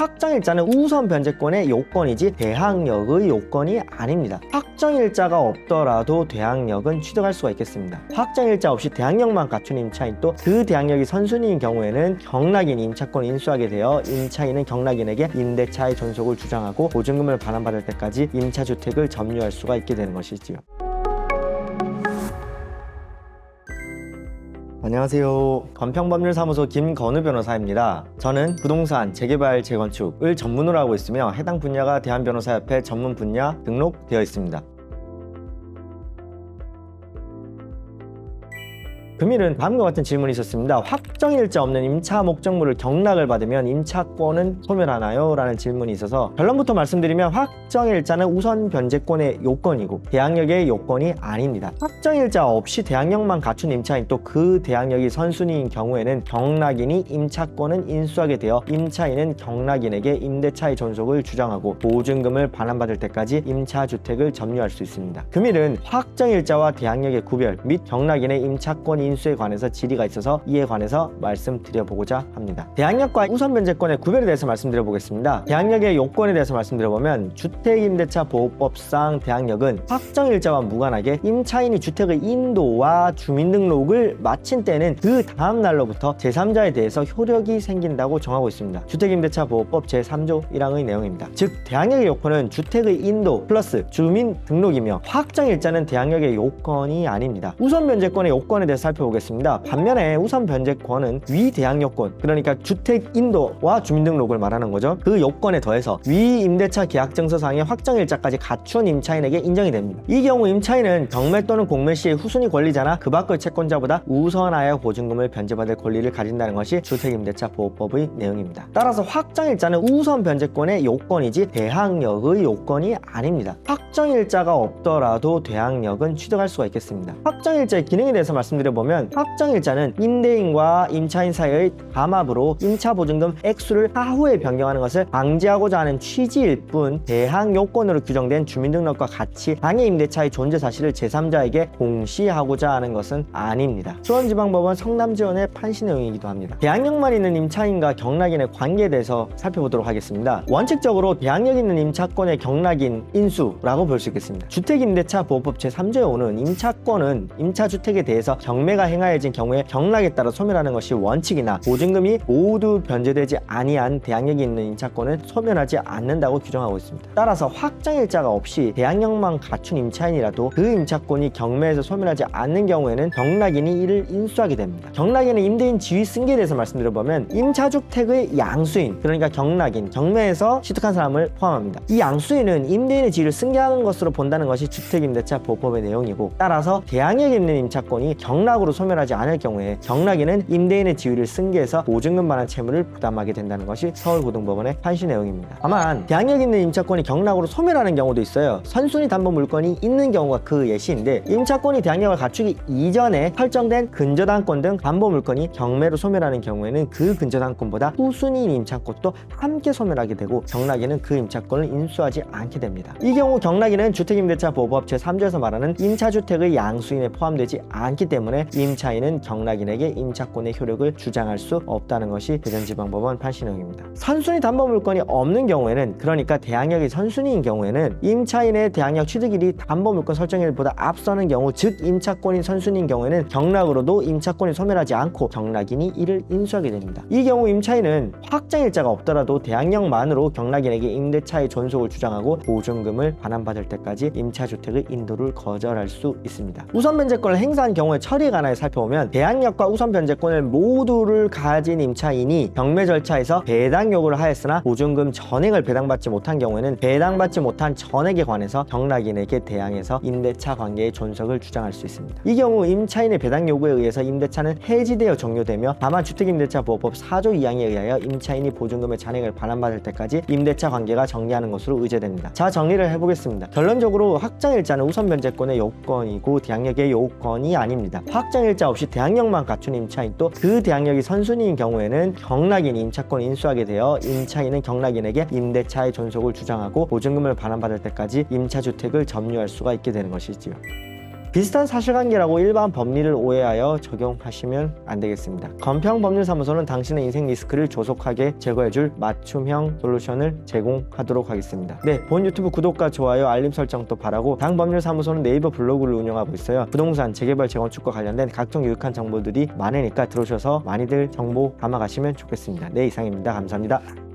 확정일자는 우선 변제권의 요건이지 대항력의 요건이 아닙니다. 확정일자가 없더라도 대항력은 취득할 수가 있겠습니다. 확정일자 없이 대항력만 갖춘 임차인 또 그 대항력이 선순위인 경우에는 경락인 임차권을 인수하게 되어 임차인은 경락인에게 임대차의 존속을 주장하고 보증금을 반환받을 때까지 임차주택을 점유할 수가 있게 되는 것이지요. 안녕하세요. 건평법률사무소 김건우 변호사입니다. 저는 부동산, 재개발, 재건축을 전문으로 하고 있으며 해당 분야가 대한변호사협회 전문 분야 등록되어 있습니다. 금일은 다음과 같은 질문이 있었습니다. 확정일자 없는 임차 목적물을 경락을 받으면 임차권은 소멸하나요? 라는 질문이 있어서 결론부터 말씀드리면 확정일자는 우선 변제권의 요건이고 대항력의 요건이 아닙니다. 확정일자 없이 대항력만 갖춘 임차인 또 그 대항력이 선순위인 경우에는 경락인이 임차권은 인수하게 되어 임차인은 경락인에게 임대차의 존속을 주장하고 보증금을 반환받을 때까지 임차주택을 점유할 수 있습니다. 금일은 확정일자와 대항력의 구별 및 경락인의 임차권 인수에 관해서 질의가 있어서 이에 관해서 말씀드려보고자 합니다. 대항력과 우선 변제권의 구별에 대해서 말씀드려보겠습니다. 대항력의 요건에 대해서 말씀드려보면 주택임대차보호법상 대항력은 확정일자와 무관하게 임차인이 주택의 인도와 주민등록을 마친 때는 그 다음 날로부터 제3자에 대해서 효력이 생긴다고 정하고 있습니다. 주택임대차보호법 제3조 1항의 내용입니다. 즉 대항력의 요건은 주택의 인도 플러스 주민등록이며 확정일자는 대항력의 요건이 아닙니다. 우선 변제권의 요건에 대해서 살펴보겠습니다. 반면에 우선 변제권은 위 대항력권, 그러니까 주택 인도와 주민등록을 말하는 거죠. 그 요건에 더해서 위 임대차 계약증서상의 확정일자까지 갖춘 임차인에게 인정이 됩니다. 이 경우 임차인은 경매 또는 공매 시의 후순위 권리자나 그 밖의 채권자보다 우선하여 보증금을 변제받을 권리를 가진다는 것이 주택임대차보호법의 내용입니다. 따라서 확정일자는 우선 변제권의 요건이지 대항력의 요건이 아닙니다. 확정일자가 없더라도 대항력은 취득할 수가 있겠습니다. 확정일자의 기능에 대해서 말씀드려보면 확정일자는 임대인과 임차인 사이의 담합으로 임차보증금 액수를 사후에 변경하는 것을 방지하고자 하는 취지일 뿐 대항요건으로 규정된 주민등록과 같이 당해 임대차의 존재 사실을 제3자에게 공시하고자 하는 것은 아닙니다. 수원지방법원 성남지원의 판시 내용이기도 합니다. 대항력만 있는 임차인과 경락인의 관계에 대해서 살펴보도록 하겠습니다. 원칙적으로 대항력 있는 임차권의 경락인 인수라고 볼 수 있겠습니다. 주택임대차보호법 제3조에 오는 임차권은 임차주택에 대해서 경매가 행하여진 경우에 경락에 따라 소멸하는 것이 원칙이나 보증금이 모두 변제되지 아니한 대항력이 있는 임차권은 소멸하지 않는다고 규정하고 있습니다. 따라서 확정일자가 없이 대항력만 갖춘 임차인이라도 그 임차권이 경매에서 소멸하지 않는 경우에는 경락인이 이를 인수하게 됩니다. 경락인은 임대인 지위 승계에 대해서 말씀드려보면 임차주택의 양수인, 그러니까 경락인, 경매에서 취득한 사람을 포함합니다. 이 양수인은 임대인의 지위를 승계하는 것으로 본다는 것이 주택임대차보호법의 내용이고, 따라서 대항력 있는 임차권이 경락으로 소멸하지 않을 경우에 경락인은 임대인의 지위를 승계해서 보증금 반환 채무를 부담하게 된다는 것이 서울고등법원의 판시 내용입니다. 다만 대항력 있는 임차권이 경락으로 소멸하는 경우도 있어요. 선순위 담보 물건이 있는 경우가 그 예시인데, 임차권이 대항력을 갖추기 이전에 설정된 근저당권 등 담보 물건이 경매로 소멸하는 경우에는 그 근저당권보다 후순위인 임차권도 함께 소멸하게 되고 경락인은 그 임차권을 인수하지 않게 됩니다. 이 경우 경락인은 주택임대차보호법 제3조에서 말하는 임차주택의 양수인에 포함되지 않기 때문에 임차인은 경락인에게 임차권의 효력을 주장할 수 없다는 것이 대전지방법원 판시 내용입니다. 선순위 담보 물건이 없는 경우에는, 그러니까 대항력이 선순위인 경우에는 임차인의 대항력 취득일이 담보 물건 설정일보다 앞서는 경우, 즉 임차권이 선순위인 경우에는 경락으로도 임차권이 소멸하지 않고 경락인이 이를 인수하게 됩니다. 이 경우 임차인은 확정일자가 없더라도 대항력만으로 경락인에게 임대차의 존속을 주장하고 보증금을 반환받을 때까지 임차주택의 인도를 거절할 수 있습니다. 우선 변제권을 행사한 경우의 처리에 관하여 살펴보면 대항력과 우선 변제권을 모두를 가진 임차인이 경매 절차에서 배당 요구를 하였으나 보증금 전액을 배당받지 못한 경우에는 배당받지 못한 전액에 관해서 경락인에게 대항해서 임대차 관계의 존속을 주장할 수 있습니다. 이 경우 임차인의 배당 요구에 의해서 임대차는 해지되어 종료되며, 다만 주택임대차보호법 4조 2항에 의하여 임차인이 보증금의 잔액을 반환받을 때까지 임대차 관계가 정리하는 것으로 의제됩니다. 자, 정리를 해보겠습니다. 결론적으로 확정일자는 우선 변제권의 요건이고 대항력의 요건이 아닙니다. 확정일자 없이 대항력만 갖춘 임차인 또 그 대항력이 선순위인 경우에는 경락인이 임차권을 인수하게 되어 임차인은 경락인에게 임대차의 존속을 주장하고 보증금을 반환받을 때까지 임차주택을 점유할 수가 있게 되는 것이지요. 비슷한 사실관계라고 일반 법리를 오해하여 적용하시면 안 되겠습니다. 건평법률사무소는 당신의 인생 리스크를 조속하게 제거해줄 맞춤형 솔루션을 제공하도록 하겠습니다. 네, 본 유튜브 구독과 좋아요, 알림 설정도 바라고, 당법률사무소는 네이버 블로그를 운영하고 있어요. 부동산, 재개발, 재건축과 관련된 각종 유익한 정보들이 많으니까 들어오셔서 많이들 정보 담아가시면 좋겠습니다. 네, 이상입니다. 감사합니다.